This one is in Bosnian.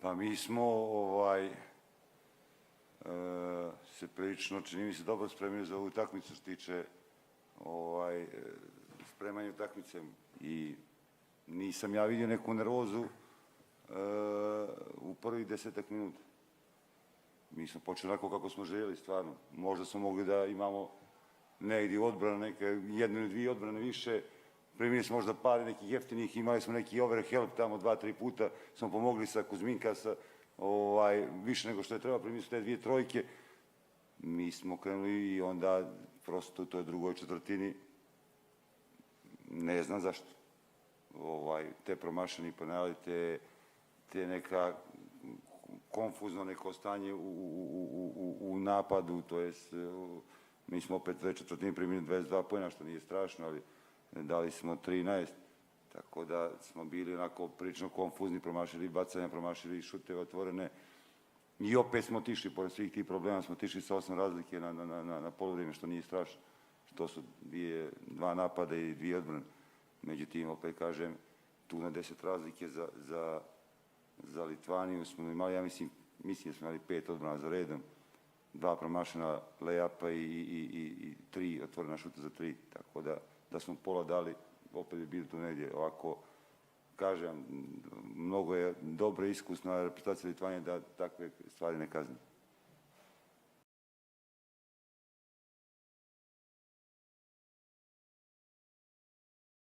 Pa mi smo se prilično, čini mi se, dobro spremili za ovu utakmicu što se tiče spremanja utakmice i nisam ja vidio neku nervozu u prvih 10 minuta. Mi smo počeli onako kako smo željeli, stvarno. Možda smo mogli da imamo negdje odbrana, neke jednu ili dvije odbrane više. Primili smo možda par nekih jeftinih, imali smo neki overhelp tamo 2-3 puta, smo pomogli sa Kuzminkasa, više nego što je treba, primili smo te dvije trojke. Mi smo krenuli i onda prosto u toj drugoj četvrtini, ne znam zašto, te promašeni penali, te neka konfuzno neko stanje u napadu, to jest mi smo opet već četvrtini primili 22 poena, što nije strašno, ali dali smo 13, tako da smo bili onako prilično konfuzni, promašili bacanja, promašili šuteve otvorene i opet smo otišli, pored svih tih problema, smo otišli sa 8 razlike na poluvreme, što nije strašno, što su dva napada i dvije odbrane. Međutim, opet kažem, tu na 10 razlike za Litvaniju smo imali, ja mislim da smo imali 5 odbrana za redom, 2 promašena lejapa i 3 otvorena šuta za 3, tako da smo pola dali, opet bi bili tu negdje. Ovako, kažem, mnogo je dobro i iskusna reprezentacija Litvanije da takve stvari ne kazni.